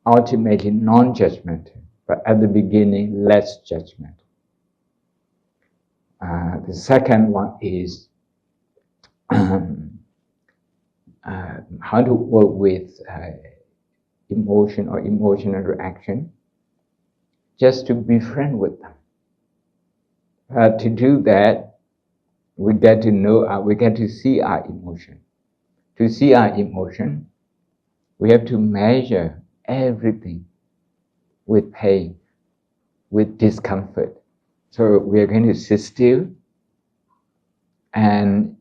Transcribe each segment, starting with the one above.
ultimately non-judgment, but at the beginning, less judgment. The second one is how to work with emotion or emotional reaction, just to be friend with them. To do that, we get to know, we get to see our emotion. To see our emotion, we have to measure everything with pain, with discomfort. So we are going to sit still, and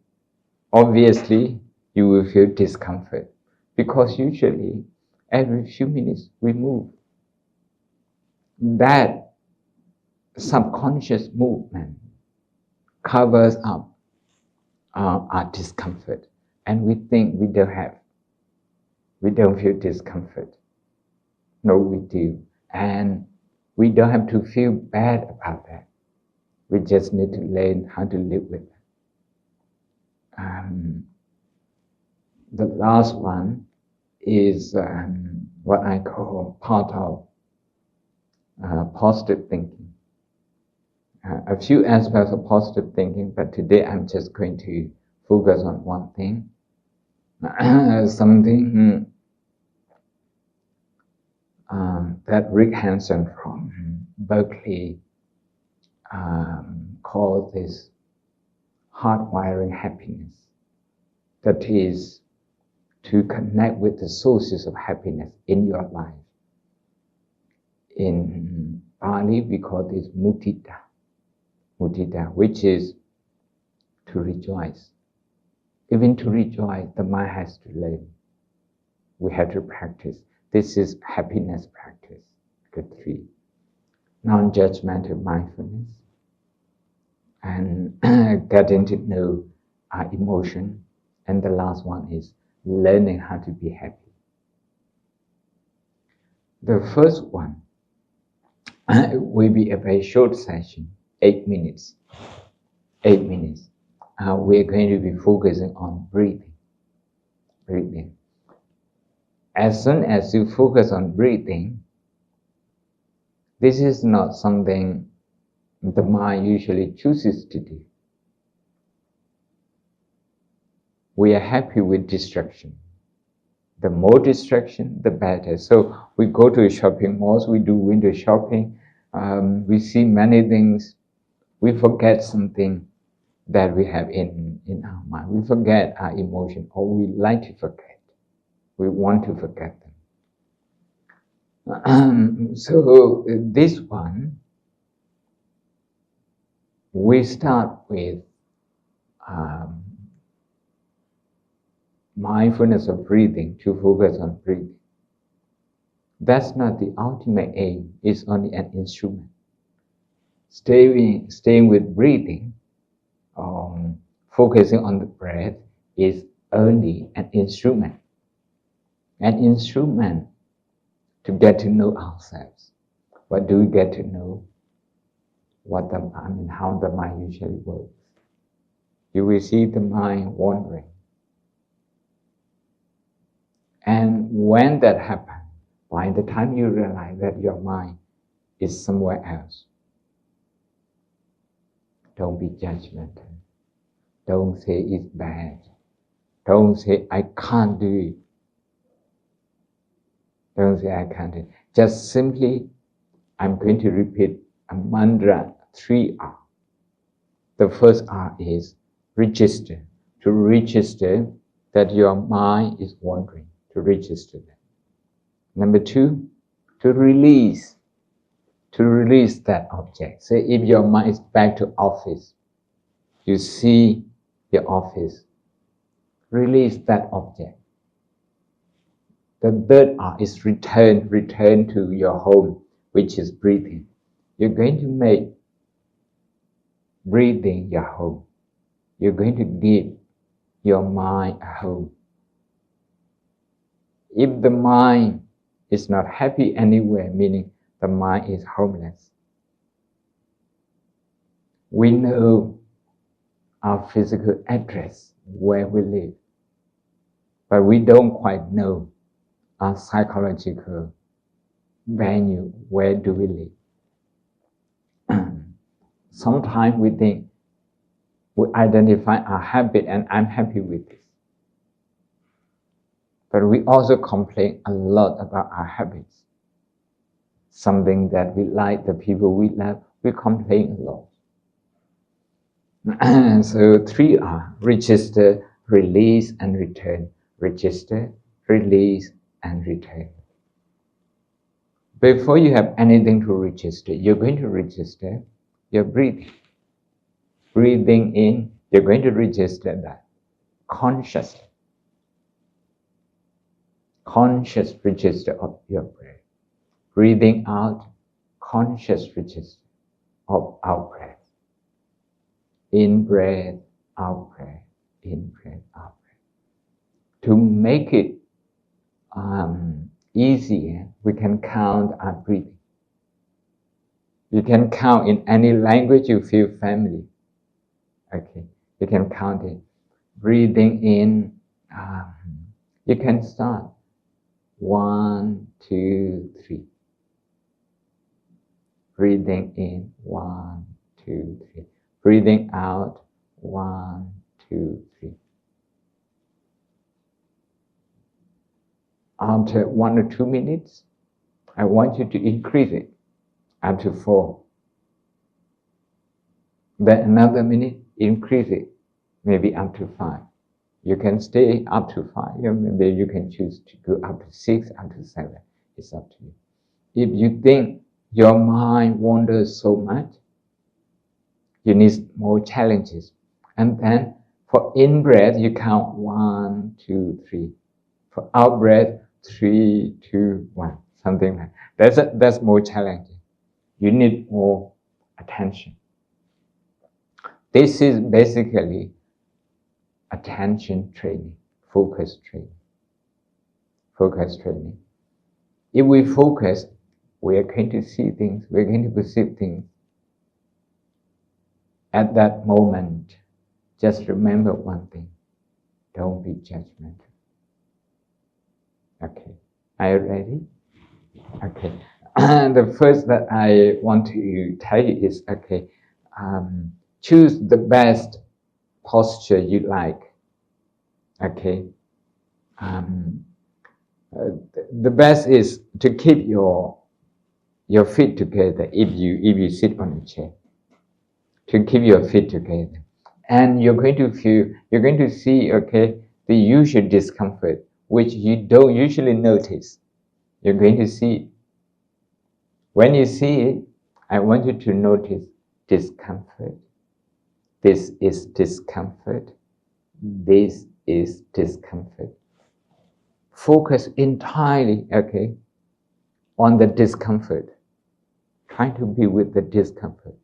obviously you will feel discomfort, because usually every few minutes we move. That subconscious movement covers up our discomfort, and we think we don't feel discomfort. No, we do, and we don't have to feel bad about that. We just need to learn how to live with it. The last one is what I call part of positive thinking. A few aspects of positive thinking, but today I'm just going to focus on one thing. Something that Rick Hanson from Berkeley called this hardwiring happiness. That is, to connect with the sources of happiness in your life. In Pali, we call this mudita, which is to rejoice. Even to rejoice, the mind has to learn. We have to practice. This is happiness practice. Good 3. Non-judgmental mindfulness, and getting to know our emotion. And the last one is learning how to be happy. The first one will be a very short session, 8 minutes. 8 minutes. We're going to be focusing on breathing. Breathing. As soon as you focus on breathing, this is not something the mind usually chooses to do. We are happy with distraction. The more distraction, the better. So we go to shopping malls, we do window shopping, we see many things, we forget something that we have in our mind. We forget our emotion, or we like to forget. We want to forget them. So this one, we start with mindfulness of breathing, to focus on breathing. That's not the ultimate aim, it's only an instrument. Staying with breathing, focusing on the breath, is only an instrument. An instrument to get to know ourselves. What do we get to know? How the mind usually works. You will see the mind wandering. And when that happens, by the time you realize that your mind is somewhere else, don't be judgmental. Don't say it's bad. Don't say I can't do it. Don't say I can't do it. Just simply, I'm going to repeat a mantra, 3 R. The first R is register. To register that your mind is wandering. To register that. Number 2, to release. To release that object. Say if your mind is back to office, you see your office, release that object. The third R is return to your home, which is breathing. You're going to make breathing your home. You're going to give your mind a home. If the mind is not happy anywhere, meaning the mind is homeless. We know our physical address, where we live, but we don't quite know our psychological venue, where do we live? Sometimes we think we identify our habit and I'm happy with this. But we also complain a lot about our habits. Something that we like, the people we love, we complain a lot. So 3R, register, release and return. Register, release and return. Before you have anything to register, you're going to register your breathing. Breathing in, you're going to register that consciously. Conscious register of your breath. Breathing out, conscious register of our breath. In breath, out breath. In breath, out breath. To make it easier, we can count our breathing. You can count in any language you feel familiar. Okay, you can count it. Breathing in, you can start 1, 2, 3. Breathing in, 1, 2, 3. Breathing out, 1, 2, 3. After 1 or 2 minutes, I want you to increase it up to 4. Then another minute, increase it, maybe up to 5. You can stay up to 5. Maybe you can choose to go up to 6, up to 7. It's up to you. If you think your mind wanders so much, you need more challenges. And then for in-breath, you count 1, 2, 3. For out-breath, 3, 2, 1. Something like that. That's more challenging. You need more attention. This is basically attention training, focus training. Focus training. If we focus, we are going to see things, we're going to perceive things. At that moment, just remember one thing. Don't be judgmental. Okay. Are you ready? Okay. The first that I want to tell you is, okay, choose the best posture you like. Okay. The best is to keep your feet together if you sit on a chair. To keep your feet together. And you're going to see, okay, the usual discomfort, which you don't usually notice. You're going to see it. When you see it, I want you to notice discomfort. This is discomfort. This is discomfort. Focus entirely, okay, on the discomfort. Try to be with the discomfort.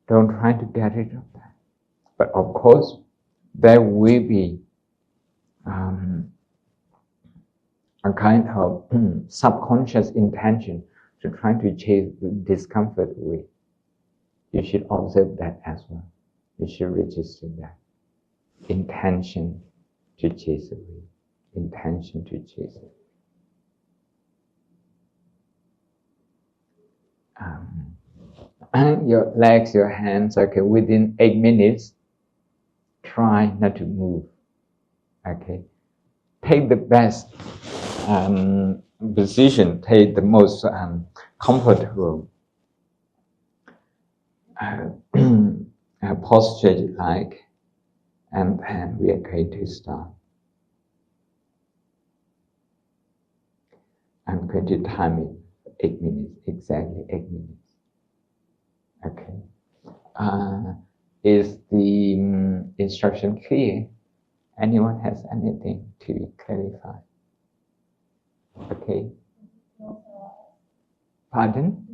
Don't try to get rid of that. But of course, there will be a kind of subconscious intention to try to chase the discomfort away. You should observe that as well. You should register that. Intention to chase away. Intention to chase away. And your legs, your hands, okay, within 8 minutes, try not to move. Okay. Take the best position, take the most comfortable posture you like, and then we are going to start. I'm going to time it 8 minutes, exactly 8 minutes. Okay. Is the instruction clear? Anyone has anything to clarify? Okay. Pardon?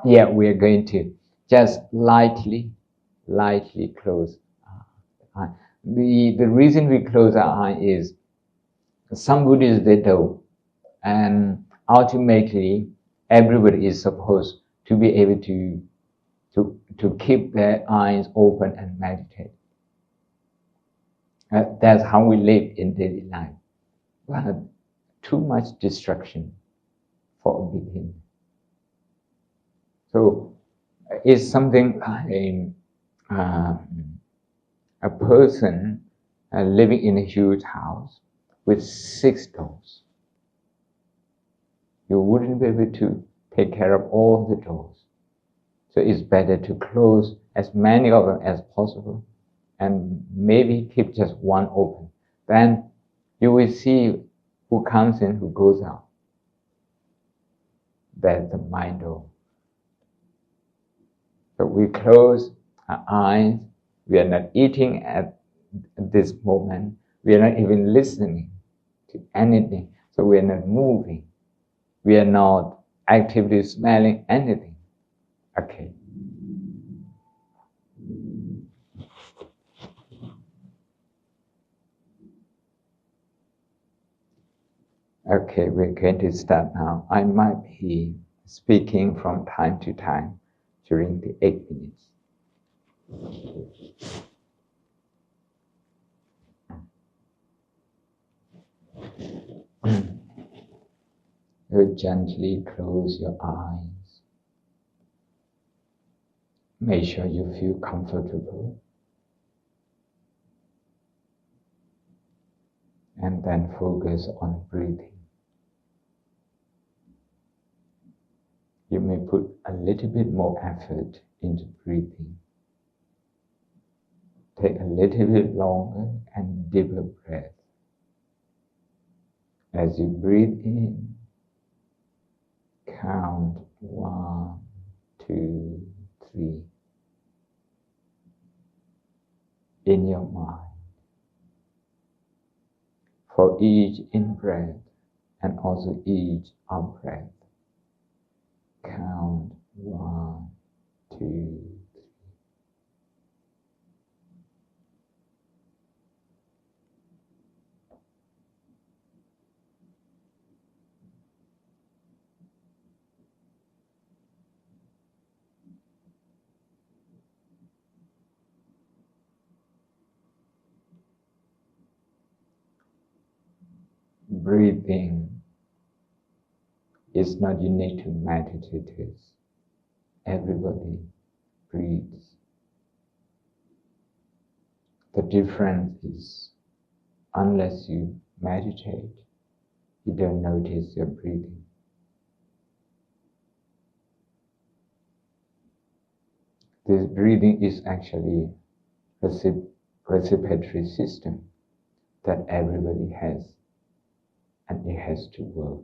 Yeah, we are going to just lightly close our eye. The reason we close our eye is some Buddhists they don't, and ultimately everybody is supposed to be able to keep their eyes open and meditate. That's how we live in daily life. But too much distraction for a beginner. So it's something like a person living in a huge house with 6 doors. You wouldn't be able to take care of all the doors. So it's better to close as many of them as possible and maybe keep just one open. Then you will see who comes in, who goes out. That's the mind door. So we close our eyes. We are not eating at this moment. We are not even listening to anything. So we are not moving. We are not actively smelling anything. Okay. Okay, we're going to start now. I might be speaking from time to time during the 8 minutes. You gently close your eyes. Make sure you feel comfortable. And then focus on breathing. You may put a little bit more effort into breathing. Take a little bit longer and deeper breath. As you breathe in, count 1, 2, 3 in your mind. For each in-breath and also each out-breath, count 1, 2, 3. Breathing is not unique to meditators. Everybody breathes. The difference is, unless you meditate, you don't notice your breathing. This breathing is actually a respiratory system that everybody has, and it has to work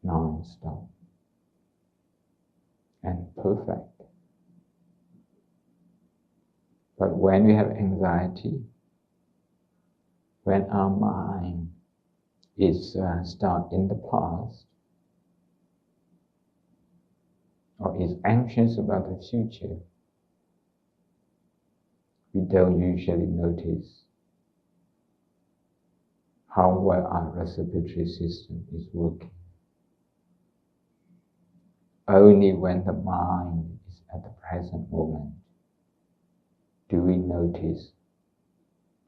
non-stop and perfect. But when we have anxiety, when our mind is stuck in the past, or is anxious about the future, we don't usually notice how well our respiratory system is working. Only when the mind is at the present moment do we notice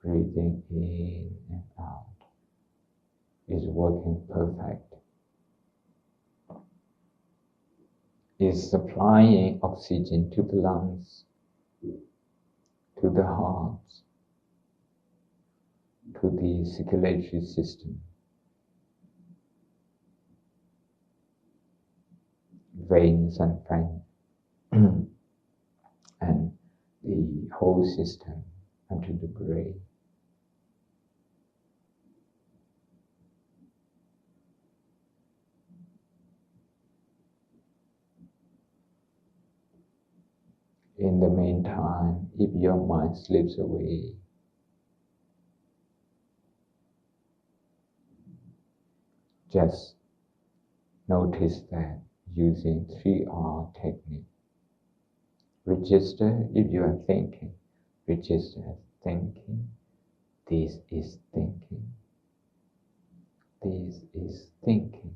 breathing in and out is working perfect. Is supplying oxygen to the lungs, to the heart, to the circulatory system, veins and and the whole system unto the brain. In the meantime, if your mind slips away, just notice that using 3R technique. Register if you are thinking. Register as thinking. This is thinking. This is thinking.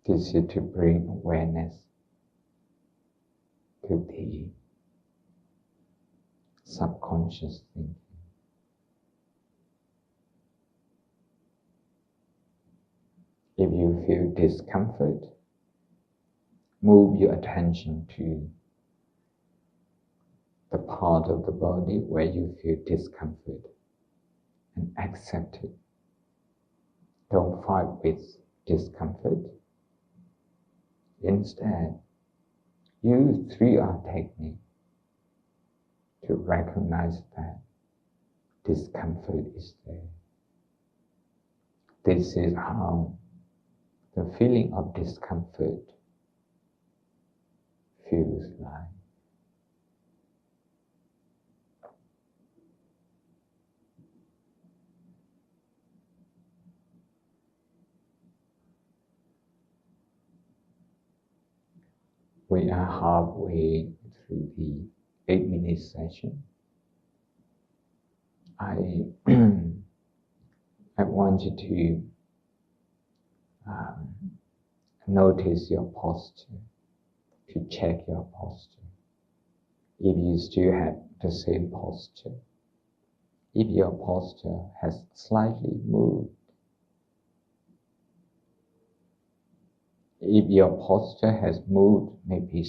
This is to bring awareness to the subconscious thinking. If you feel discomfort, move your attention to the part of the body where you feel discomfort and accept it. Don't fight with discomfort. Instead, use 3R technique to recognize that discomfort is there. This is how the feeling of discomfort feels like. We are halfway through the 8-minute session. I want you to notice your posture, to check your posture. If you still have the same posture, if your posture has slightly moved, if your posture has moved, maybe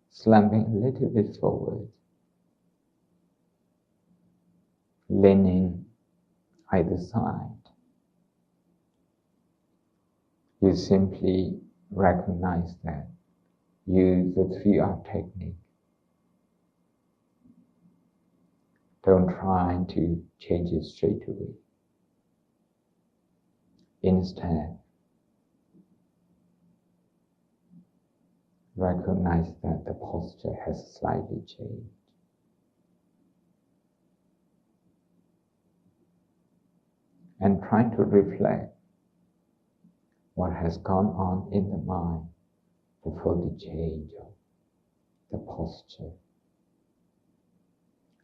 slumping a little bit forward, leaning either side, you simply recognize that. Use the 3R technique. Don't try to change it straight away. Instead, recognize that the posture has slightly changed. And try to reflect what has gone on in the mind before the change of the posture.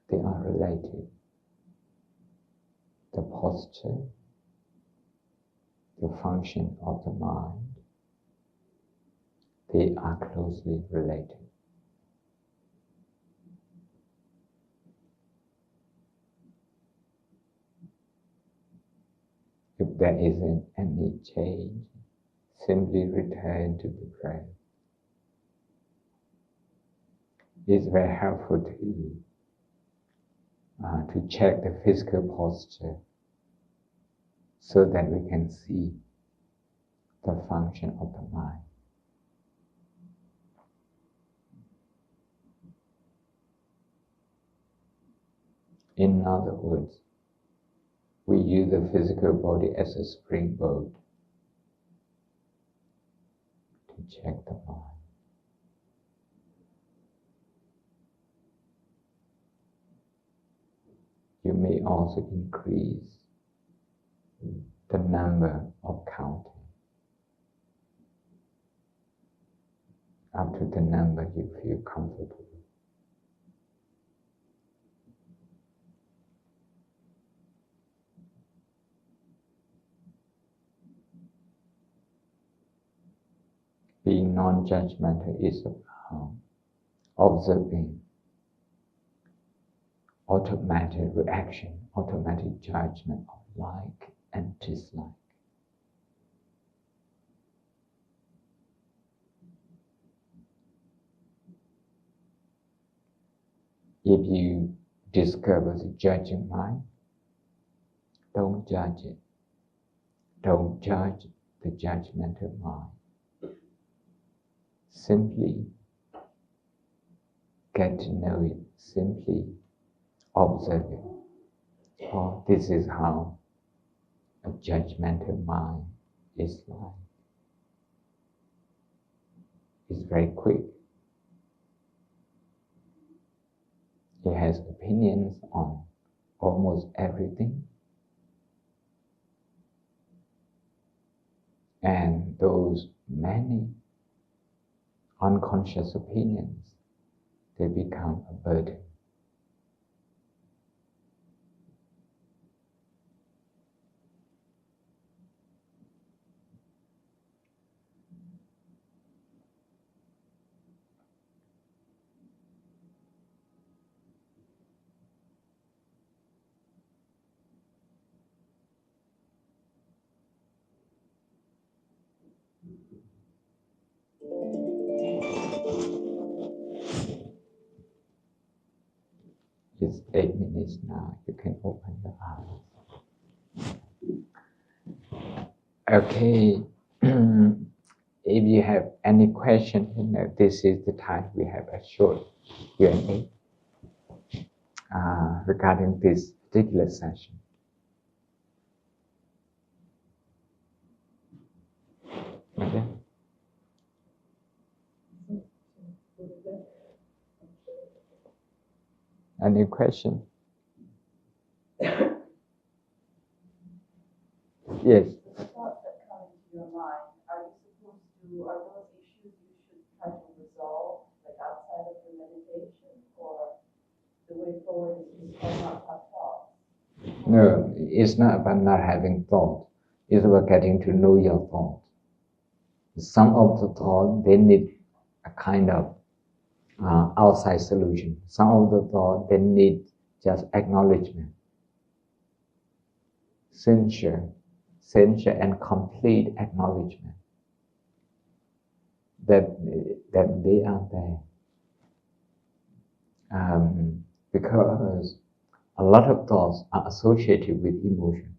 They are related. The posture, the function of the mind, they are closely related. If there isn't any change, simply return to the breath. It's very helpful to check the physical posture so that we can see the function of the mind. In other words, we use the physical body as a springboard to check the mind. You may also increase the number of counting up to the number you feel comfortable. Being non-judgmental is about observing automatic reaction, automatic judgment of like and dislike. If you discover the judging mind, don't judge it. Don't judge the judgmental mind. Simply get to know it. Simply observe it. Oh, this is how a judgmental mind is like. It's very quick. It has opinions on almost everything. And those many unconscious opinions, they become a burden. It's 8 minutes now. You can open your eyes. Okay. If you have any question, this is the time we have a short Q&A regarding this particular session. Okay. Any question? Yes. The thoughts that come into your mind, are those issues you should try to resolve, like outside of your meditation, or the way forward is to not have thoughts? No, it's not about not having thought. It's about getting to know your thought. Some of the thought, they need a kind of outside solution. Some of the thought, they need just acknowledgement. Sincere and complete acknowledgement that they are there. Because a lot of thoughts are associated with emotion.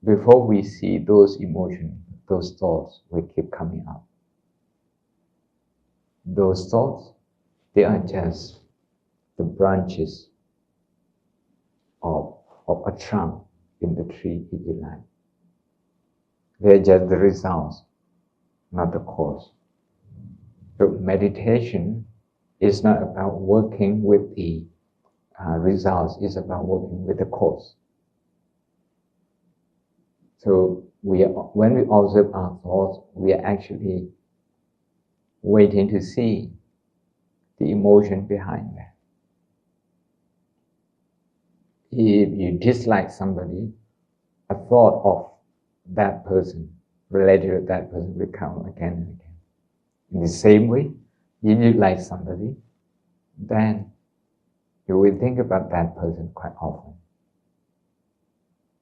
Before we see those emotions, those thoughts will keep coming up. Those thoughts, they are just the branches of a trunk in the tree, if you like. They're just the results, not the cause. So meditation is not about working with the results, it's about working with the cause. So when we observe our thoughts, we are actually waiting to see the emotion behind that. If you dislike somebody, a thought of that person, related to that person, will come again and again. In the same way, if you like somebody, then you will think about that person quite often.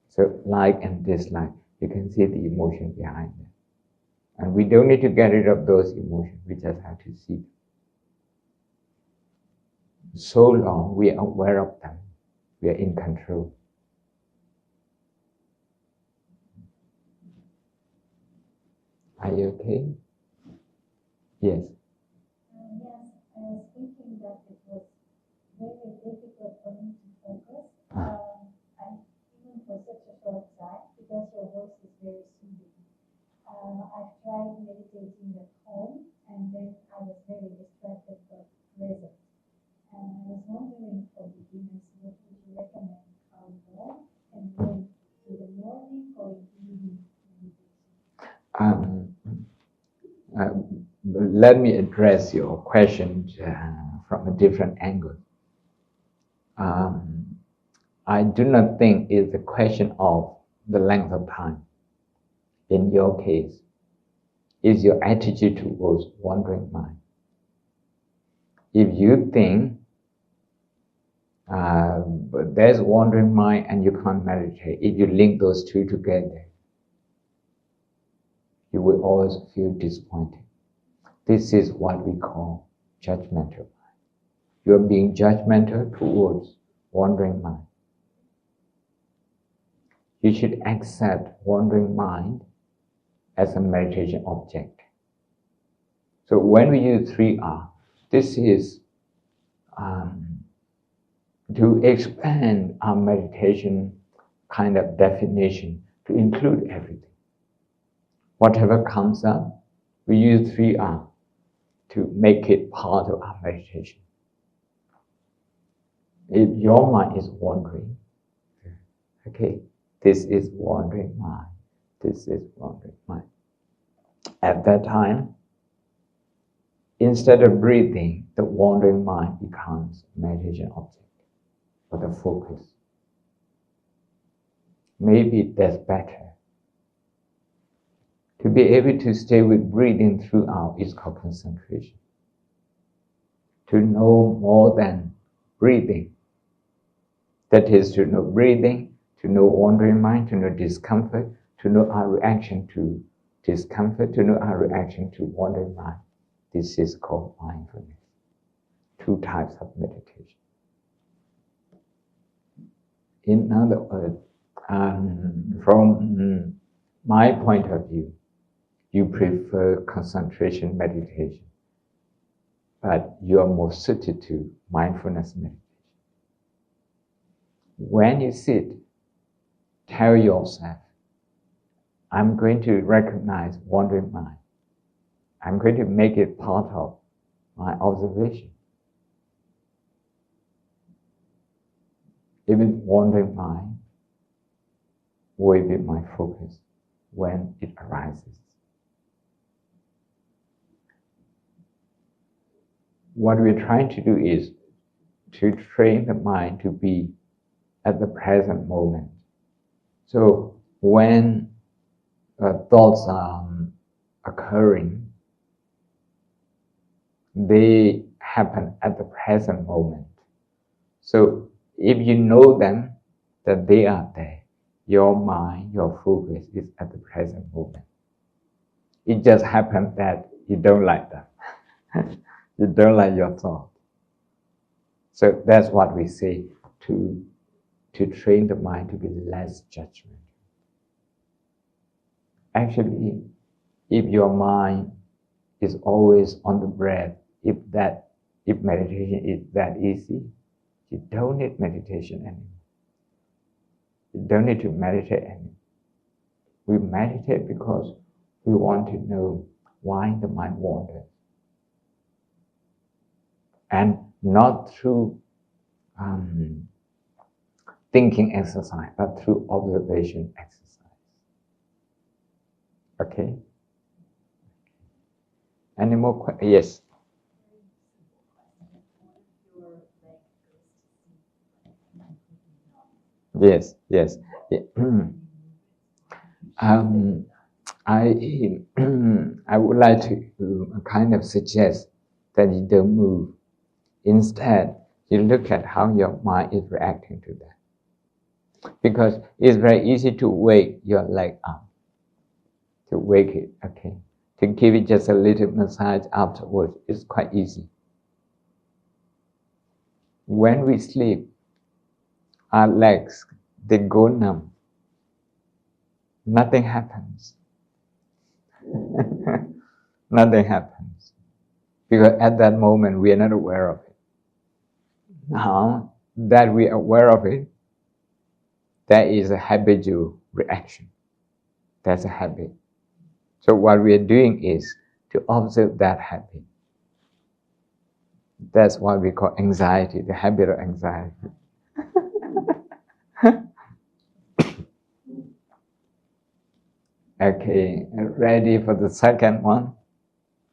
So like and dislike, you can see the emotion behind them. And we don't need to get rid of those emotions, we just have to see them. So long we are aware of them, we are in control. Are you okay? Yes. Yes, I was thinking that it was very difficult for me to focus, and even for such a short time, because your voice is very soothing. I've tried meditating at home, and then I was very distracted but present. And I was wondering, for beginners, what would you recommend? How long, and when? In the morning or in the evening meditation? Let me address your question from a different angle. I do not think it's a question of the length of time. In your case, is your attitude towards wandering mind. If you think there's wandering mind and you can't meditate, if you link those two together, you will always feel disappointed. This is what we call judgmental mind. You are being judgmental towards wandering mind. You should accept wandering mind as a meditation object. So when we use 3R, this is to expand our meditation kind of definition to include everything. Whatever comes up, we use 3R to make it part of our meditation. If your mind is wandering, okay, this is wandering mind, this is wandering mind. At that time, instead of breathing, the wandering mind becomes meditation object or the focus. Maybe that's better. To be able to stay with breathing throughout is called concentration. To know more than breathing. That is to know breathing, to know wandering mind, to know discomfort, to know our reaction to discomfort, to know our reaction to wandering mind. This is called mindfulness. two types of meditation. In other words, from my point of view, you prefer concentration meditation, but you are more suited to mindfulness meditation. When you sit, tell yourself, I'm going to recognize wandering mind. I'm going to make it part of my observation. Even wandering mind will be my focus when it arises. What we're trying to do is to train the mind to be at the present moment. So when thoughts are occurring, they happen at the present moment. So if you know them, that they are there, your mind, your focus is at the present moment. It just happens that you don't like them. You don't like your thought. So that's what we say, to train the mind to be less judgmental. Actually, if your mind is always on the breath, if meditation is that easy, you don't need meditation anymore. You don't need to meditate anymore. We meditate because we want to know why the mind wanders. And not through thinking exercise, but through observation exercise. Okay? Any more questions? Yes. Yes, yes. Yeah. I would like to kind of suggest that you don't move. Instead, you look at how your mind is reacting to that. Because it's very easy to wake your leg up, to wake it, okay? To give it just a little massage afterwards, it's quite easy. When we sleep, our legs, they go numb. Nothing happens. Nothing happens. Because at that moment, we are not aware of it. Now that we are aware of it, that is a habitual reaction. That's a habit. So what we are doing is to observe that habit. That's what we call anxiety, the habit of anxiety. Okay, ready for the second one?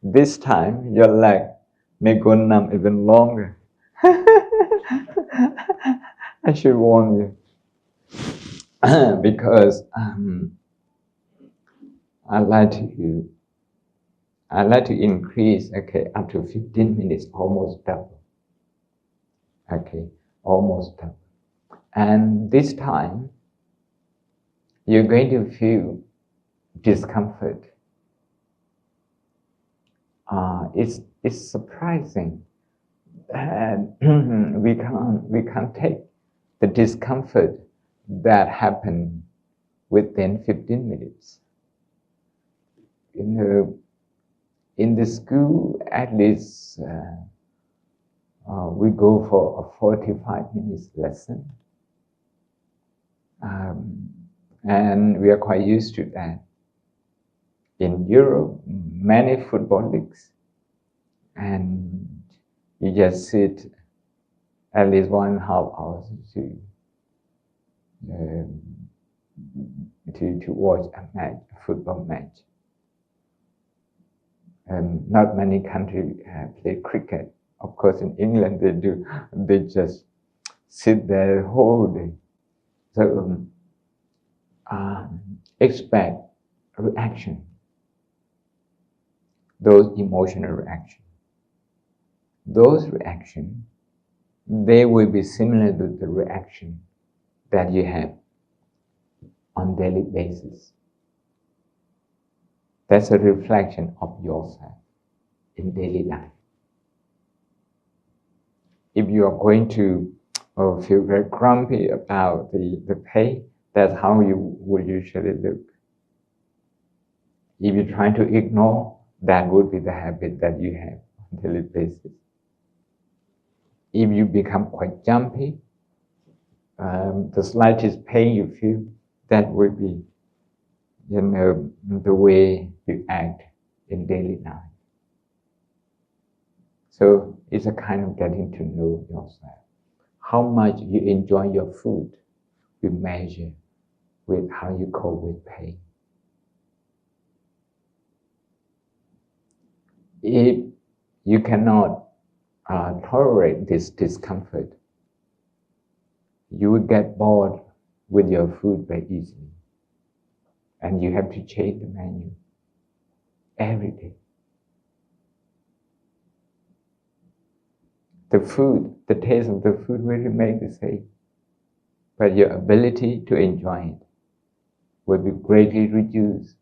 This time, your leg may go numb even longer. I should warn you. Because I like to increase, okay, up to 15 minutes, almost double. Okay, almost double. And this time, you're going to feel discomfort. It's surprising that we can't take the discomfort that happened within 15 minutes. You know, in the school, at least we go for a 45 minutes lesson. And we are quite used to that. In Europe, many football leagues, and you just sit at least 1.5 hours to watch a football match. Not many countries play cricket. Of course, in England they do. They just sit there the whole day. So expect reaction. Those emotional reactions. Those reactions, they will be similar to the reaction that you have on daily basis. That's a reflection of yourself in daily life. If you are going to feel very grumpy about the pain, that's how you would usually look. If you try to ignore, that would be the habit that you have on a daily basis. If you become quite jumpy, the slightest pain you feel, that would be, the way you act in daily life. So it's a kind of getting to know yourself. How much you enjoy your food, we measure with how you cope with pain. If you cannot tolerate this discomfort, you will get bored with your food very easily. And you have to change the menu every day. The food, the taste of the food will remain the same, but your ability to enjoy it will be greatly reduced.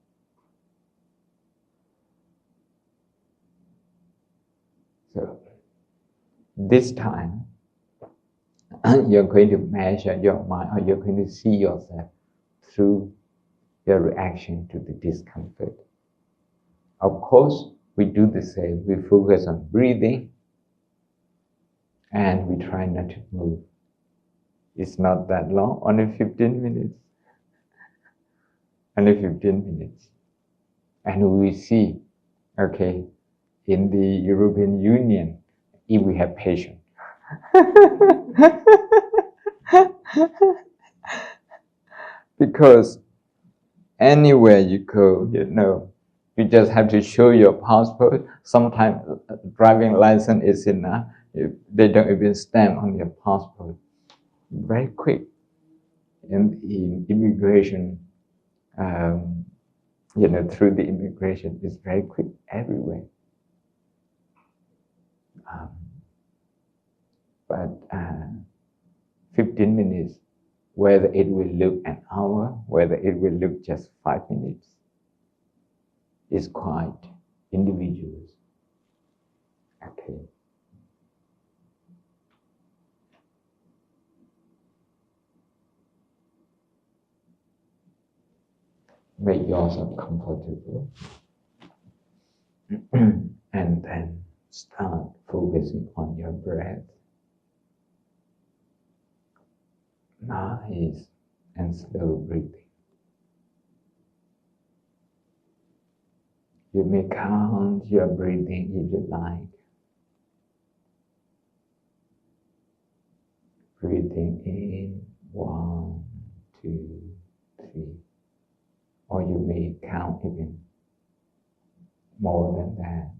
So, this time, you're going to measure your mind, or you're going to see yourself through your reaction to the discomfort. Of course, we do the same. We focus on breathing, and we try not to move. It's not that long, only 15 minutes. Only 15 minutes. And we see, okay, in the European Union, if we have patience, because anywhere you go, you just have to show your passport. Sometimes driving license is enough. They don't even stamp on your passport. Very quick. In immigration, through the immigration, it's very quick everywhere. But 15 minutes, whether it will look an hour, whether it will look just 5 minutes, is quite individual. Okay. Make yourself comfortable and then start focusing on your breath. Nice and slow breathing. You may count your breathing if you like. Breathing in 1, 2, 3. Or you may count even more than that.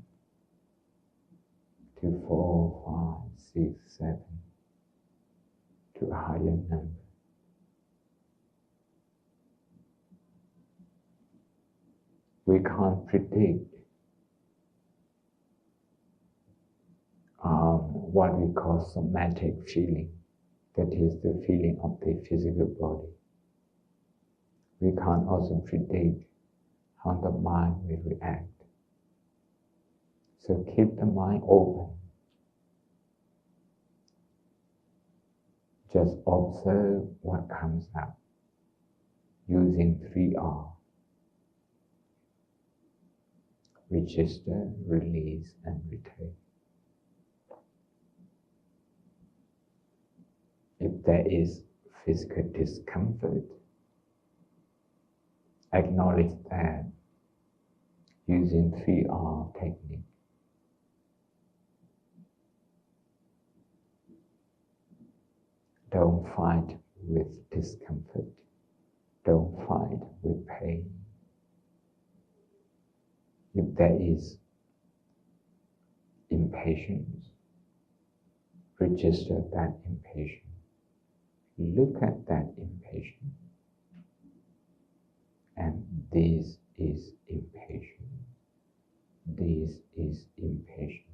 2, 4, 5, 6, 7. To a higher number. We can't predict what we call somatic feeling, that is the feeling of the physical body. We can't also predict how the mind will react. So keep the mind open. Just observe what comes up using 3R. Register, release, and retain. If there is physical discomfort, acknowledge that using 3R technique. Don't fight with discomfort. Don't fight with pain. If there is impatience, register that impatience. Look at that impatience. And this is impatience. This is impatience.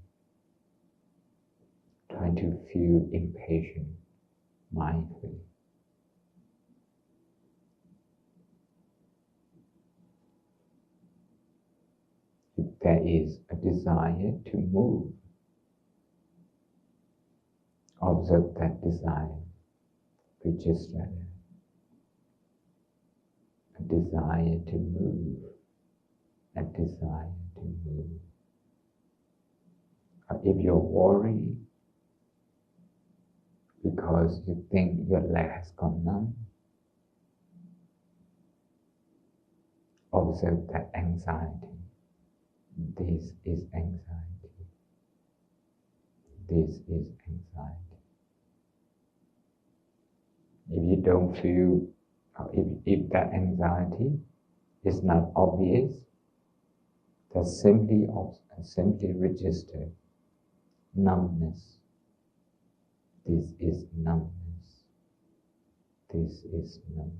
Try to feel impatient mindfully. If there is a desire to move, observe that desire, register it. A desire to move, a desire to move. Or if you're worried because you think your leg has gone numb, observe that anxiety. This is anxiety. This is anxiety. If you don't feel, or if that anxiety is not obvious, just simply register numbness. This is numbness. This is numbness.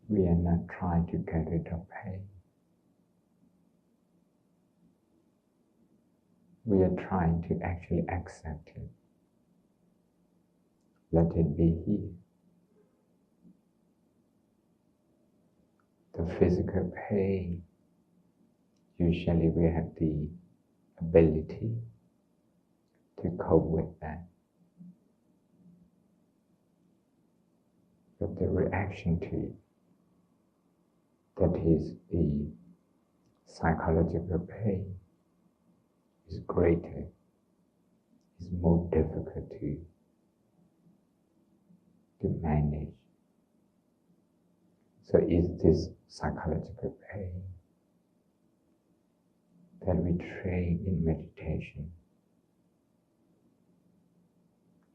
We are not trying to get rid of pain. We are trying to actually accept it. Let it be here. The physical pain, usually we have the ability to cope with that. But the reaction to it, that is the psychological pain, is greater, is more difficult to manage. So is this psychological pain that we train in meditation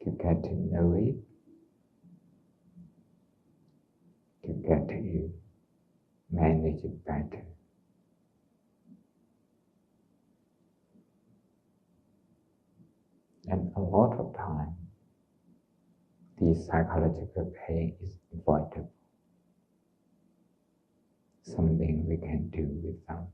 to get to know it, to get to manage it better. And a lot of time, the psychological pain is avoidable. Something we can do without.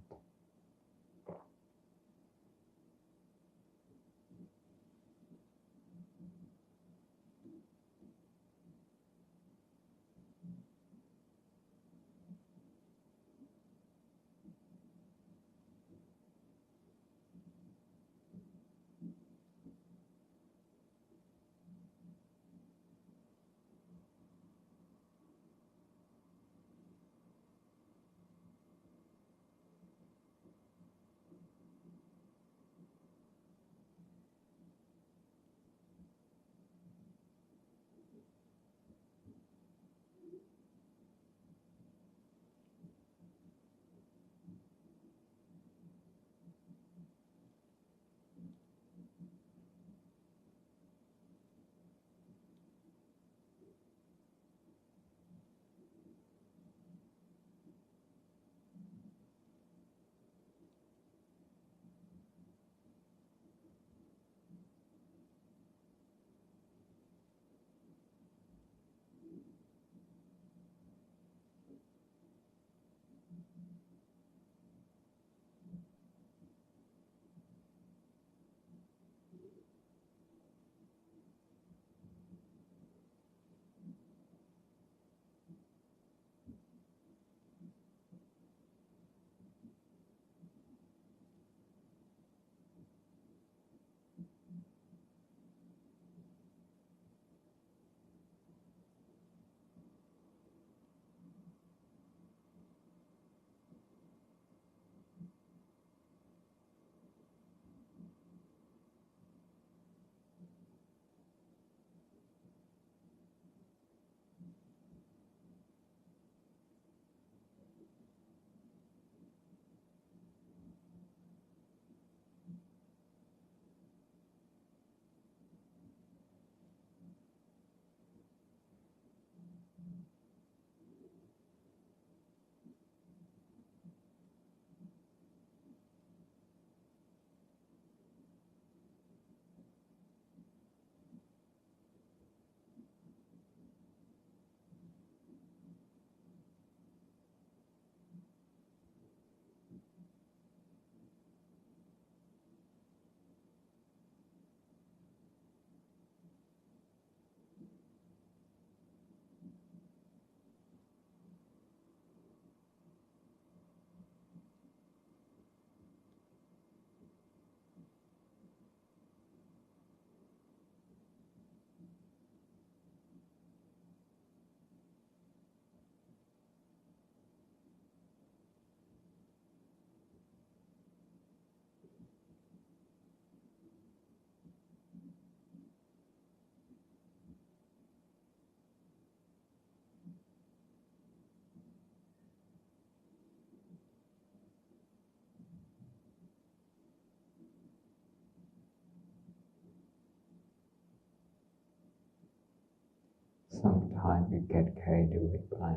sometimes we get carried away by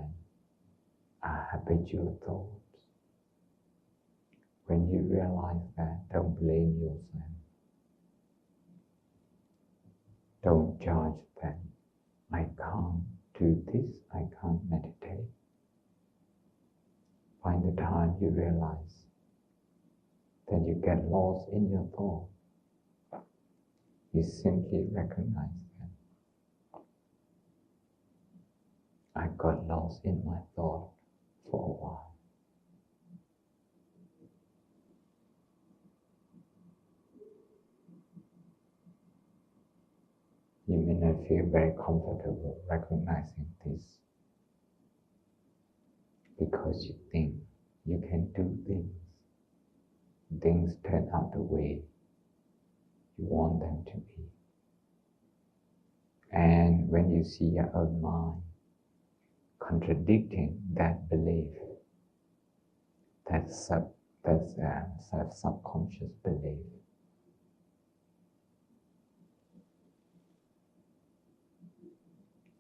our habitual thoughts. When you realize that, don't blame yourself. Don't judge that I can't do this, I can't meditate. Find the time you realize that you get lost in your thought. You simply recognize that I got lost in my thought for a while. You may not feel very comfortable recognizing this because you think you can do things. Things turn out the way you want them to be. And when you see your own mind contradicting that belief, that subconscious belief,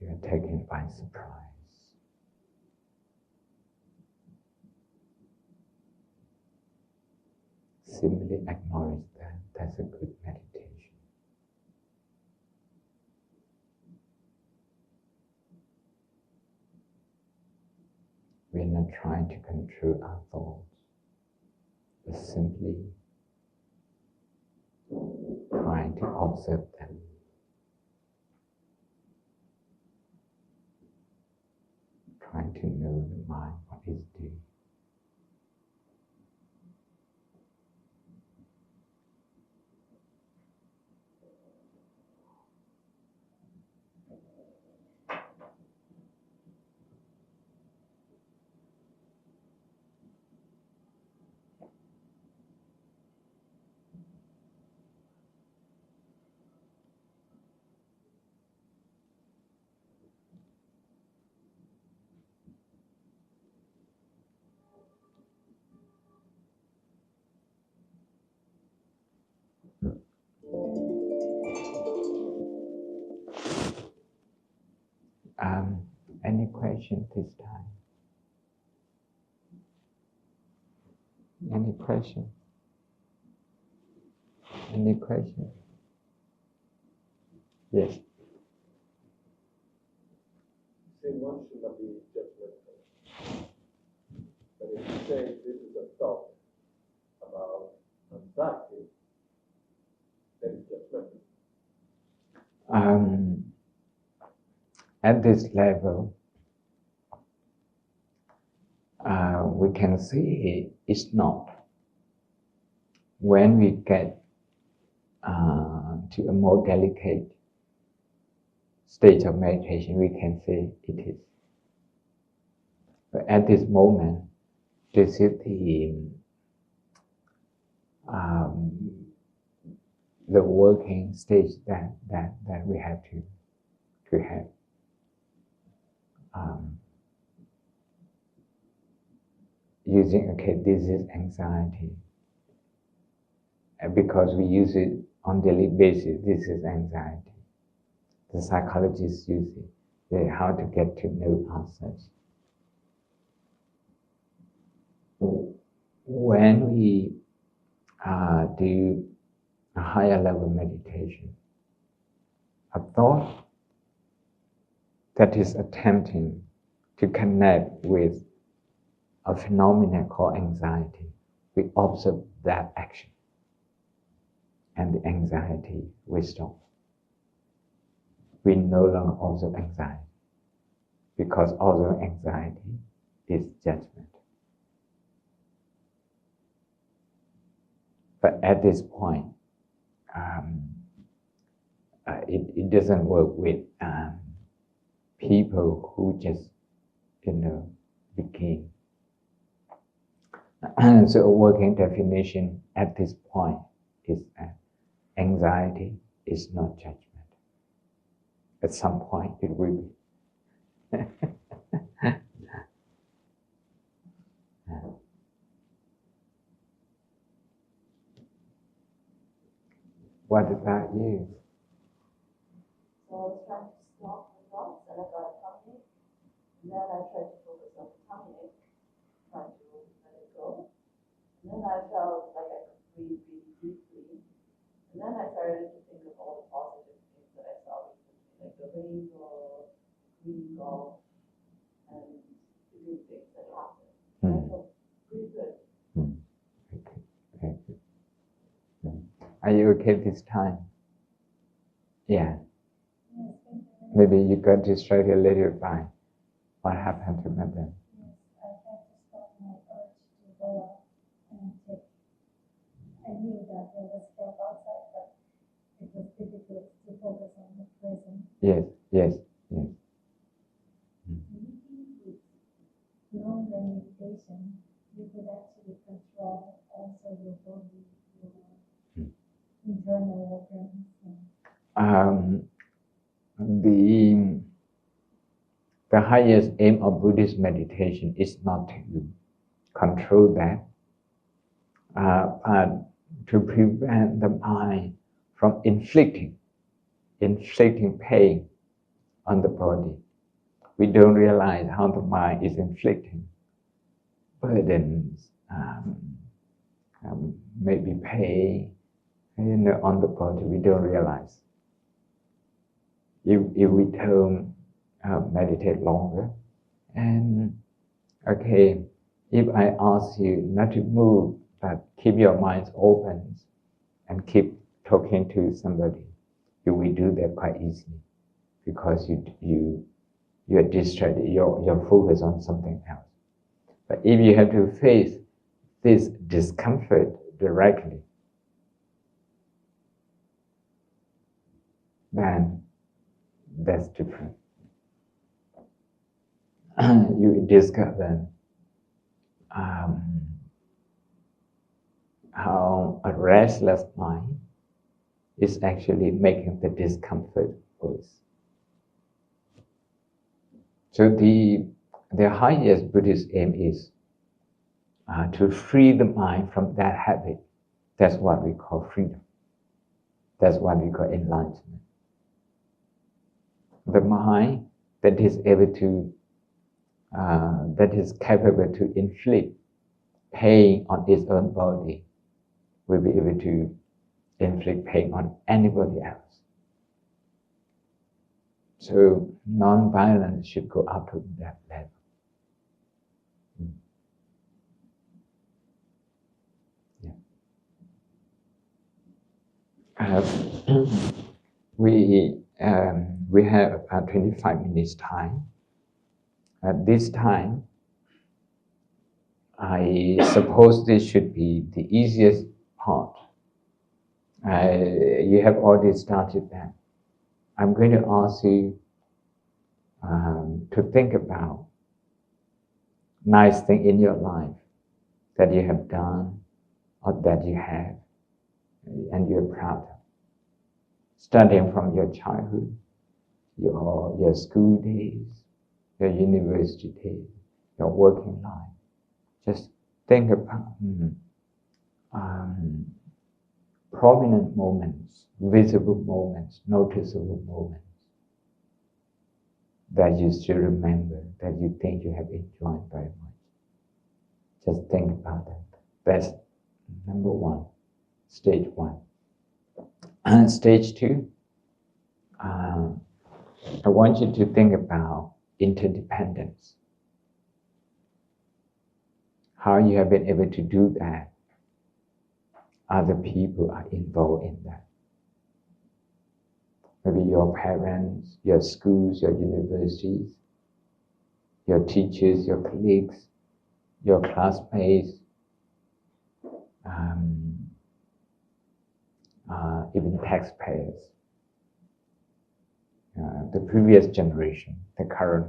you are taken by surprise. Simply acknowledge that. That's a good meditation. We are not trying to control our thoughts, but simply trying to observe them. Trying to know the mind, what it's doing. Any questions this time? Any questions? Any questions? Yes. Say one should not be judgmental. But if you say this is a thought about anxiety, then it's judgmental. At this level, we can see it's not. When we get to a more delicate stage of meditation, we can say it is. But at this moment, this is the working stage that we have to have. Using, this is anxiety. Because we use it on daily basis, this is anxiety. The psychologists use it, how to get to know ourselves. When we do a higher level meditation, a thought that is attempting to connect with a phenomenon called anxiety, we observe that action, and the anxiety will stop. We no longer observe anxiety, because observing anxiety is judgment. But at this point, it doesn't work with people who just, begin. So a working definition at this point is anxiety is not judgment. At some point it will be. What about you? So I was trying to stop the thoughts and I got a Khammai And then I tried to focus on the tummy ache, trying to let it go. And then I felt like I could breathe really deeply. And then I started to think of all the positive things that I saw recently, like the rainbow, green golf, and the good things that happened. I felt pretty good. Okay. Very good. Are you okay this time? Yeah. Yes, thank you very much. Maybe you got distracted a little by what happened to Madam. Yes, I had to stop my urge to go out and take. I knew that there was help outside, but it was difficult to focus on the present. Yes, yes, yes. Do you think with longer meditation, you could actually control also your body, your internal organs? The highest aim of Buddhist meditation is not to control that, but to prevent the mind from inflicting pain on the body. We don't realize how the mind is inflicting burdens, maybe pain, on the body. We don't realize. If we don't meditate longer, and okay, if I ask you not to move, but keep your minds open and keep talking to somebody, you will do that quite easily, because you are distracted, you're focused on something else. But if you have to face this discomfort directly, then that's different. You discover how a restless mind is actually making the discomfort worse. So the highest Buddhist aim is to free the mind from that habit. That's what we call freedom. That's what we call enlightenment. The mind that is able to, that is capable to inflict pain on its own body will be able to inflict pain on anybody else. So non-violence should go up to that level. We have about 25 minutes time. At this time, I suppose this should be the easiest part. You have already started that. I'm going to ask you to think about nice thing in your life that you have done or that you have and you're proud of. Starting from your childhood, your school days, your university days, your working life. Just think about prominent moments, visible moments, noticeable moments that you still remember, that you think you have enjoyed very much. Just think about that. That's number one, stage one. And stage two, I want you to think about interdependence. How you have been able to do that. Other people are involved in that. Maybe your parents, your schools, your universities, your teachers, your colleagues, your classmates, even taxpayers, the previous generation, the current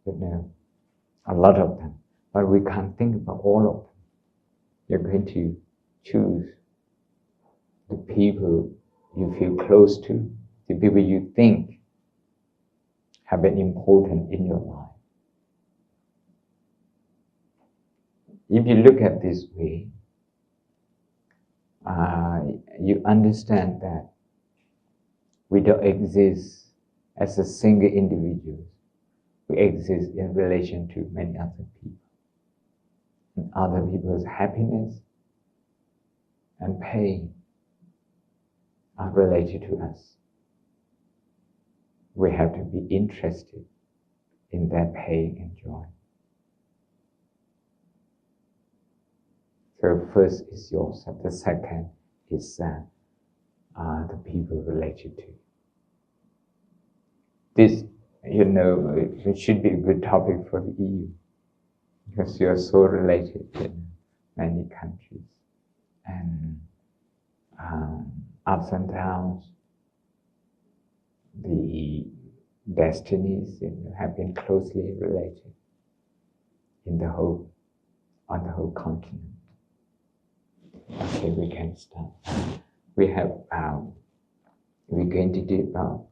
one, a lot of them. But we can't think about all of them. You're going to choose the people you feel close to, the people you think have been important in your life. If you look at this way, you understand that we don't exist as a single individual. We exist in relation to many other people. And other people's happiness and pain are related to us. We have to be interested in their pain and joy. So first is yourself. The second is the people related to you. This, it should be a good topic for the EU because you are so related in many countries. And ups and downs, the destinies have been closely related on the whole continent. Okay, we can start. We're going to do about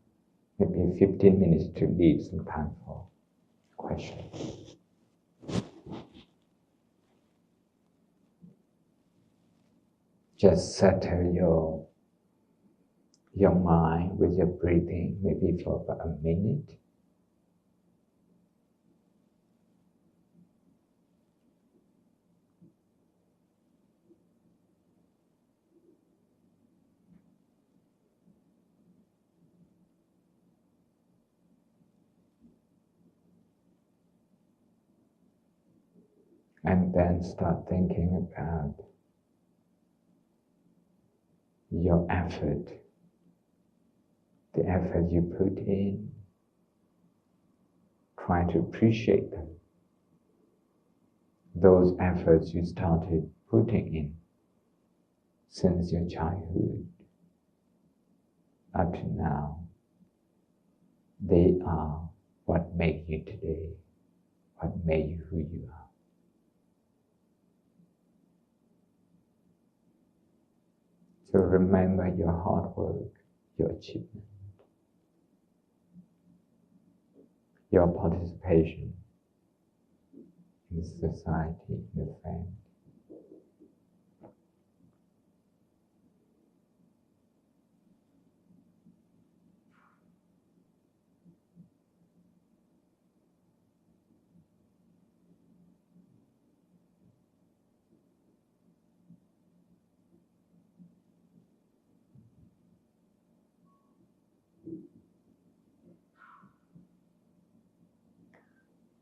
maybe 15 minutes to leave some time for questions. Just settle your mind with your breathing, maybe for about a minute. And then start thinking about your effort, the effort you put in, try to appreciate them. Those efforts you started putting in since your childhood up to now, they are what make you today, what made you who you are. So remember your hard work, your achievement, your participation in society, in the family.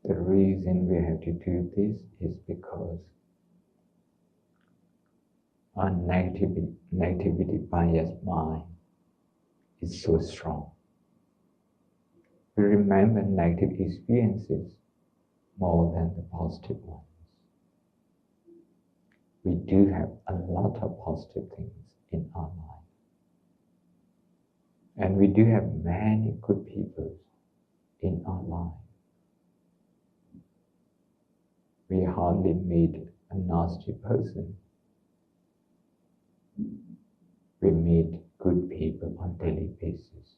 The reason we have to do this is because our negativity biased mind is so strong. We remember negative experiences more than the positive ones. We do have a lot of positive things in our life. And we do have many good people in our life. We hardly meet a nasty person. We meet good people on a daily basis.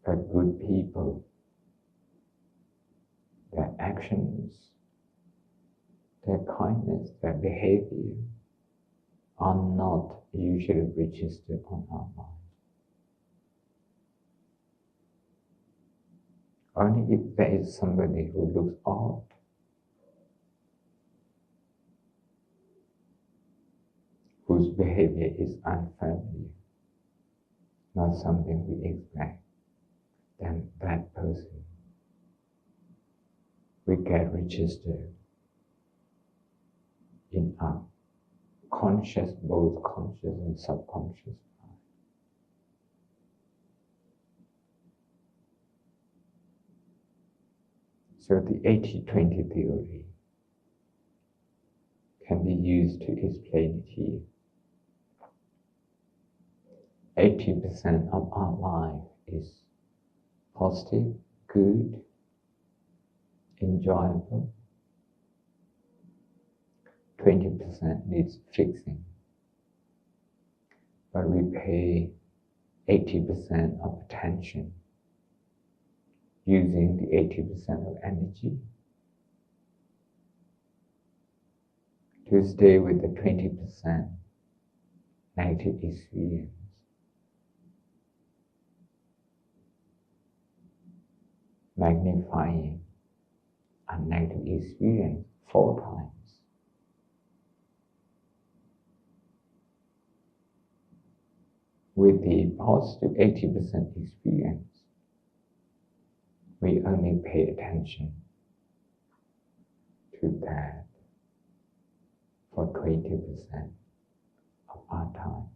But good people, their actions, their kindness, their behavior are not usually registered on our mind. Only if there is somebody who looks odd, whose behavior is unfamiliar, not something we expect, then that person will get registered in our conscious, both conscious and subconscious mind. So the 80-20 theory can be used to explain it here. 80% of our life is positive, good, enjoyable. 20% needs fixing. But we pay 80% of attention using the 80% of energy to stay with the 20% negative experience. magnifying a negative experience 4 times. With the positive 80% experience, we only pay attention to that for 20% of our time.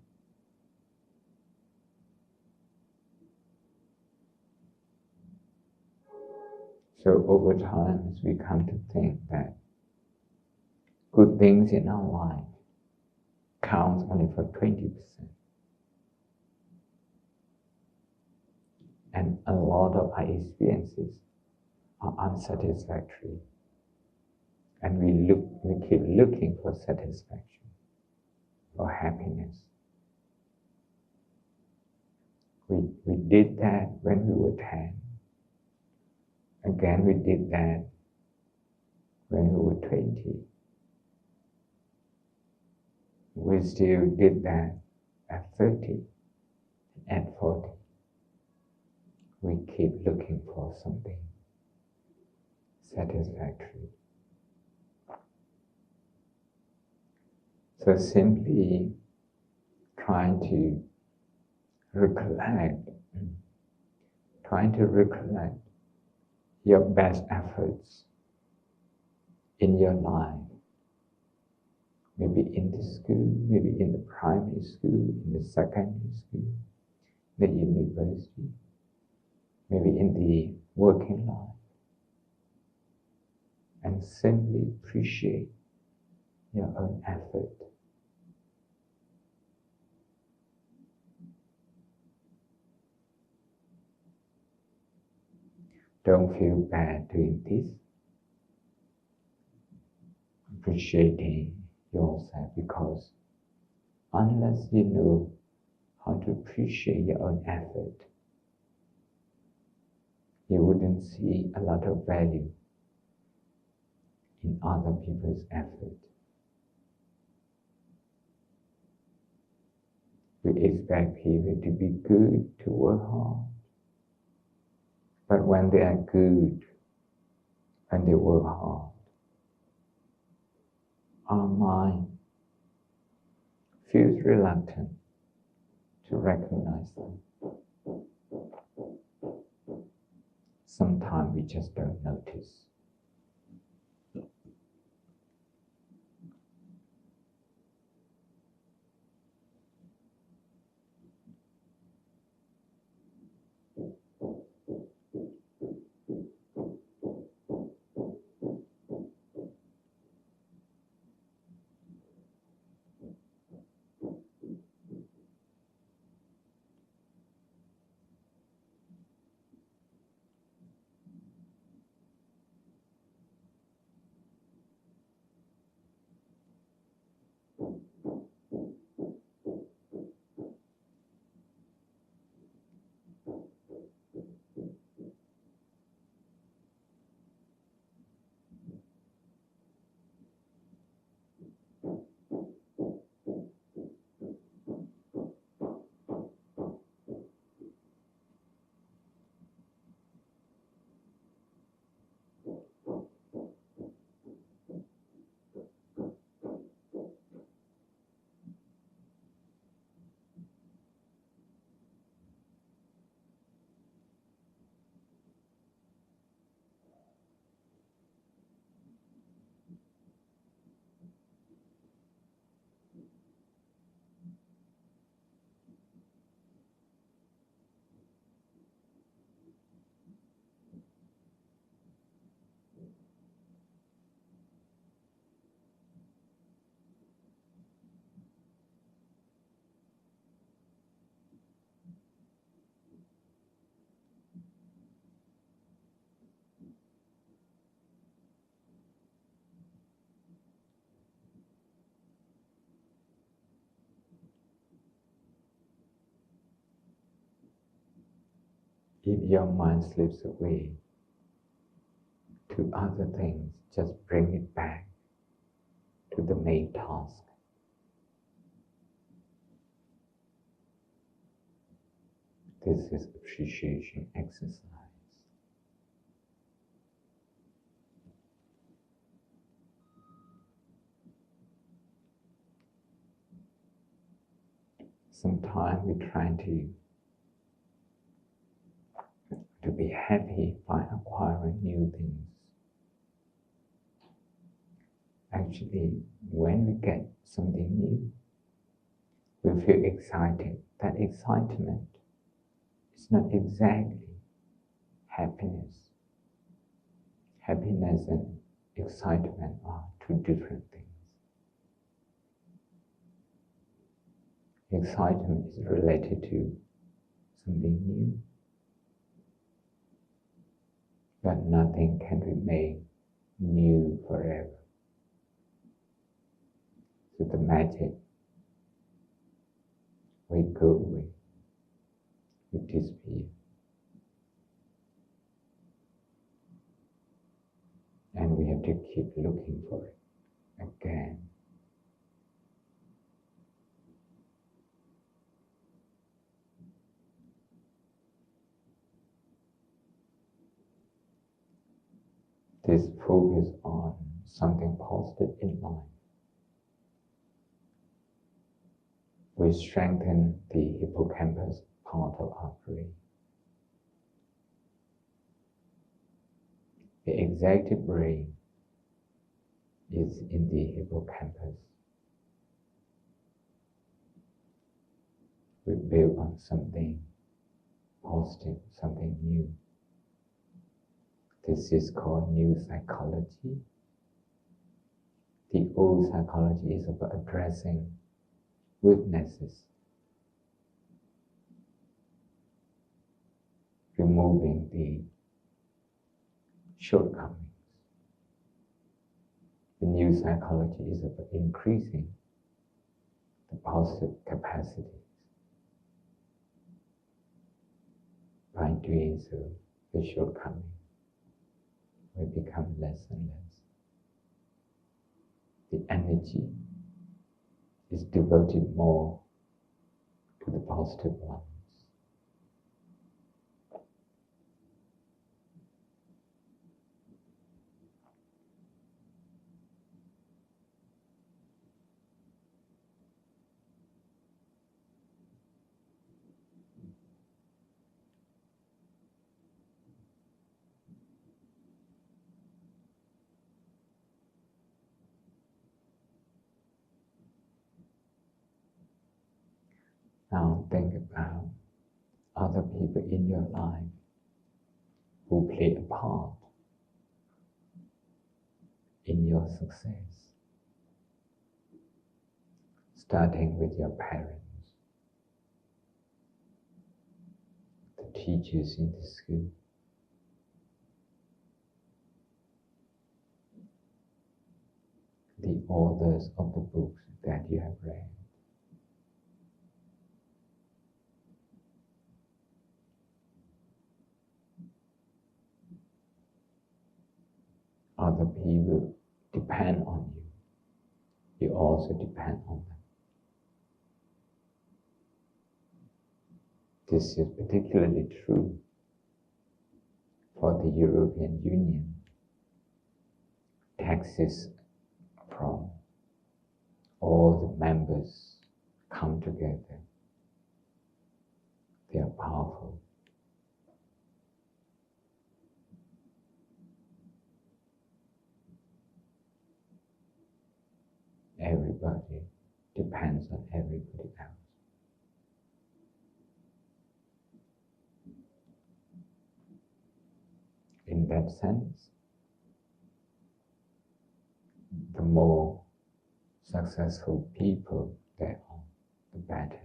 So over time, we come to think that good things in our life counts only for 20%. And a lot of our experiences are unsatisfactory. And we keep looking for satisfaction, for happiness. We did that when we were 10. Again, we did that when we were 20. We still did that at 30, at 40. We keep looking for something satisfactory. So simply trying to recollect your best efforts in your life, maybe in the school, maybe in the primary school, in the secondary school, the university, maybe in the working life, and simply appreciate your own effort. Don't feel bad doing this. Appreciating yourself, because unless you know how to appreciate your own effort, you wouldn't see a lot of value in other people's effort. We expect people to be good, to work hard. But when they are good and they work hard, our mind feels reluctant to recognize them. Sometimes we just don't notice. If your mind slips away to other things, just bring it back to the main task. This is appreciation exercise. sometimes we try to be happy by acquiring new things. Actually, when we get something new, we feel excited. That excitement is not exactly happiness. Happiness and excitement are two different things. Excitement is related to something new, but nothing can remain new forever. So the magic will go away, will disappear. And we have to keep looking for it again. This focus on something positive in life will strengthen the hippocampus part of our brain. The executive brain is in the hippocampus. We build on something positive, something new. This is called new psychology. The old psychology is about addressing weaknesses, removing the shortcomings. The new psychology is about increasing the positive capacities. By doing so, the shortcomings will become less and less. The energy is devoted more to the positive ones. Now think about other people in your life who play a part in your success. Starting with your parents, the teachers in the school, the authors of the books that you have read, other people depend on you. You also depend on them. This is particularly true for the European Union. Taxes from all the members come together. They are powerful. Everybody depends on everybody else. In that sense, the more successful people there are, the better.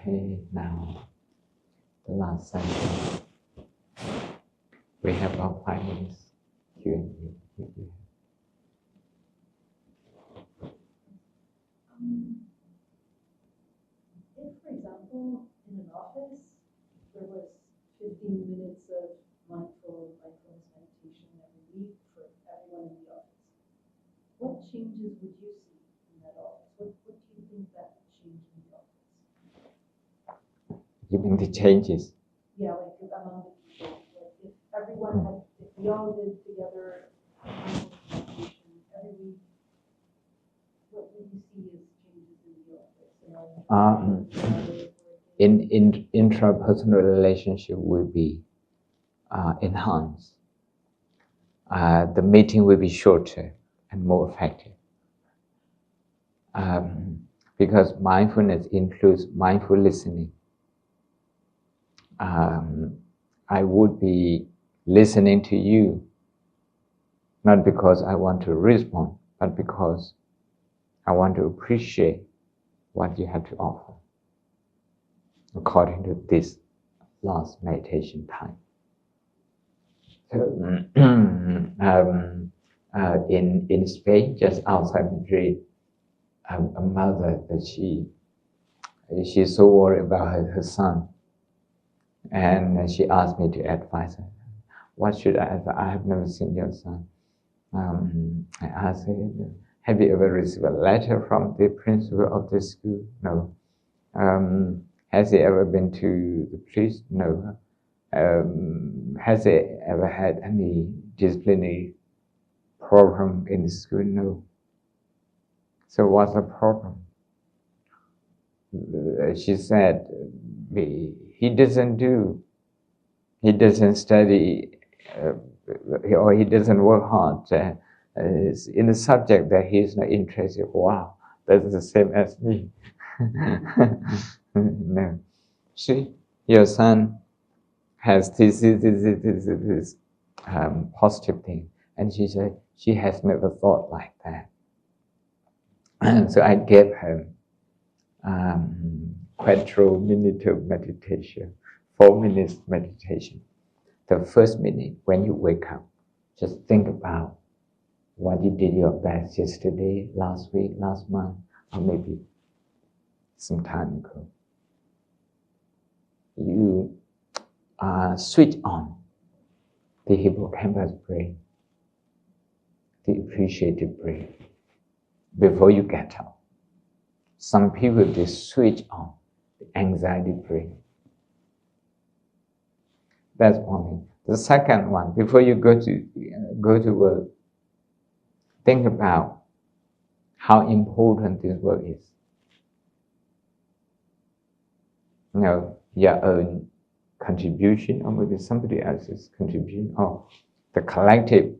Okay, now the last session. We have about 5 minutes Q&A. If, for example, in an office, there was 15 minutes of mindfulness meditation every week for everyone in the office, what changes would you see in that office? What do you think that would change in the office? You mean the changes? Yeah, like among the people. Like if everyone had, if we all did together mindfulness meditation every week, what would you see as changes in the office? In intrapersonal relationship will be enhanced. The meeting will be shorter and more effective. Because mindfulness includes mindful listening. I would be listening to you, not because I want to respond, but because I want to appreciate what you have to offer, according to this last meditation time. So, in Spain, just outside Madrid, a mother that she's so worried about her son, and she asked me to advise her. What should I have never seen your son. I asked her, have you ever received a letter from the principal of the school? No. Has he ever been to the police? No. Has he ever had any disciplinary problem in the school? No. So what's the problem? She said, he doesn't study, or he doesn't work hard in a subject that he's not interested. Wow, that's the same as me. No. See, your son has this positive thing. And she said, she has never thought like that. And so I gave her quattro minuto meditation, 4 minutes meditation. The first minute, when you wake up, just think about what you did your best yesterday, last week, last month, or maybe some time ago. You switch on the hippocampus brain, the appreciative brain, before you get up. Some people, they switch on the anxiety brain. That's one thing. The second one, before you go to work, think about how important this work is. You know, your own contribution, or maybe somebody else's contribution, or the collective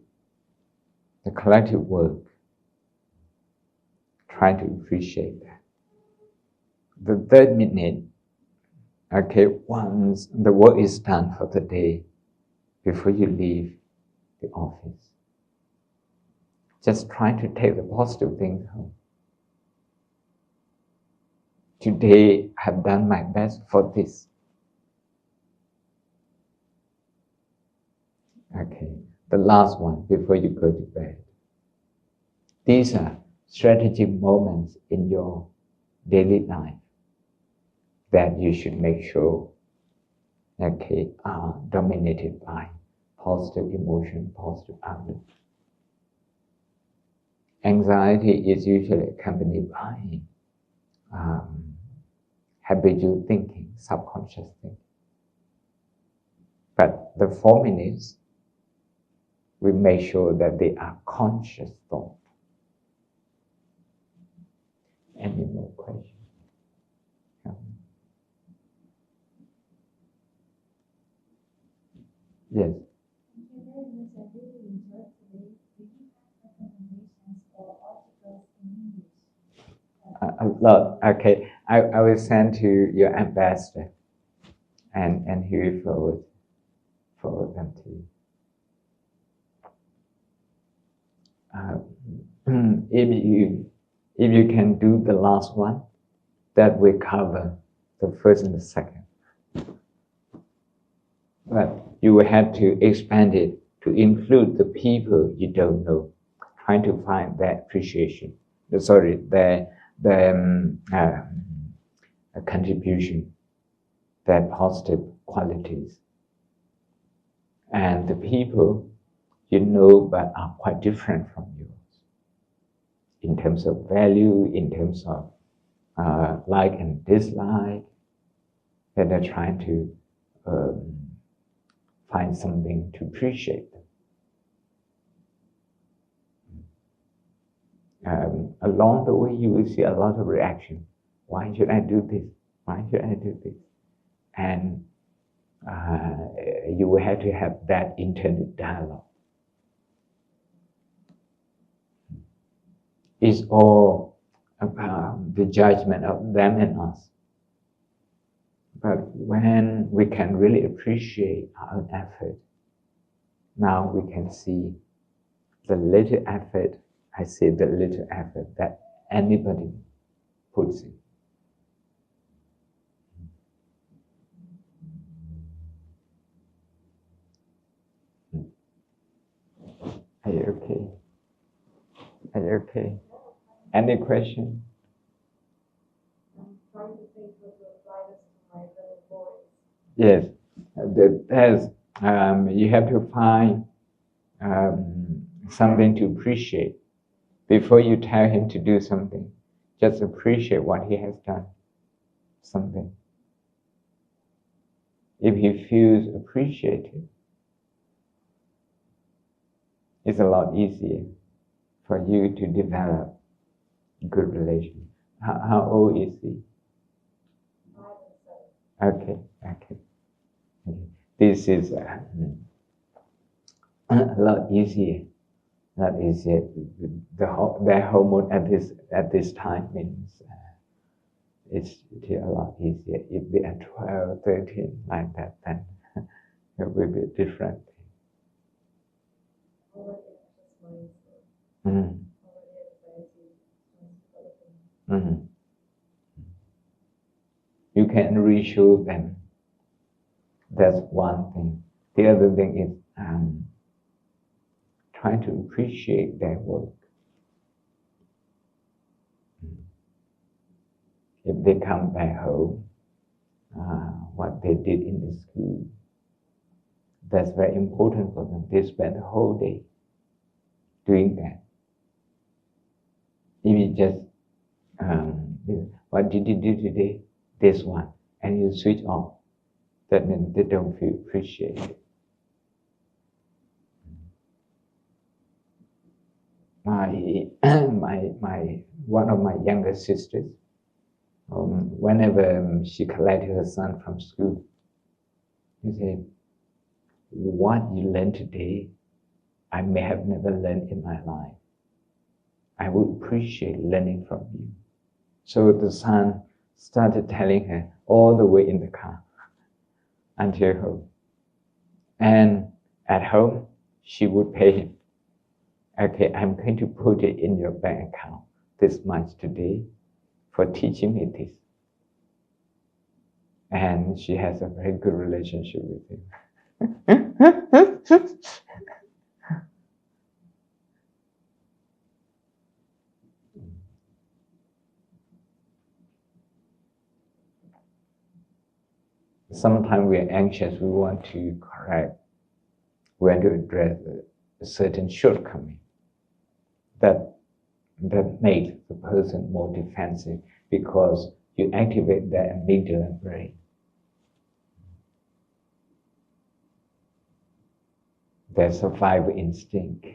work. Try to appreciate that. The third minute, okay, once the work is done for the day, before you leave the office, just try to take the positive things home. Today, I have done my best for this. Okay, the last one, before you go to bed. These are strategic moments in your daily life that you should make sure, okay, are dominated by positive emotion, positive outlook. Anxiety is usually accompanied by habitual thinking, subconscious thinking. But the 4 minutes, we make sure that they are conscious thought. Any more questions? Yes. Thank you very much. I really enjoyed today. Do you have recommendations or articles in English? A lot. Okay, I will send to your ambassador, and he will forward them to you. If you can do the last one, that will cover the first and the second. But you will have to expand it to include the people you don't know, trying to find their appreciation, their contribution, their positive qualities. And the people you know but are quite different from yours in terms of value, in terms of like and dislike, and they're trying to find something to appreciate them. Along the way, you will see a lot of reaction. Why should I do this? Why should I do this? And you will have to have that internal dialogue. It's all about the judgment of them and us. But when we can really appreciate our own effort, now we can see the little effort, I say the little effort that anybody puts in. Are you okay? Are you okay? Any question? I'm trying to think what to apply this to my little boys. Yes, you have to find something to appreciate. Before you tell him to do something, just appreciate what he has done, something. If he feels appreciated, it's a lot easier for you to develop good relation. How old is he? 5 and 7. Okay. This is a lot easier. Not easier. Their hormone at this time means it's a lot easier. If they are 12, 13, like that, then it will be different. Already anxious minds. Mm. Already anxiety. Mm-hmm. You can reassure them. That's one thing. The other thing is trying to appreciate their work. If they come back home, what they did in the school, that's very important for them. They spend the whole day doing that. If you just, what did you do today? This one. And you switch off. That means they don't feel appreciated. One of my younger sisters, whenever she collected her son from school, she said, what you learned today, I may have never learned in my life. I would appreciate learning from you. So the son started telling her all the way in the car until home. And at home, she would pay him. Okay, I'm going to put it in your bank account this much today for teaching me this. And she has a very good relationship with him. Sometimes we are anxious, we want to correct, we want to address a certain shortcoming that makes the person more defensive because you activate their amygdala brain. Their survival instinct.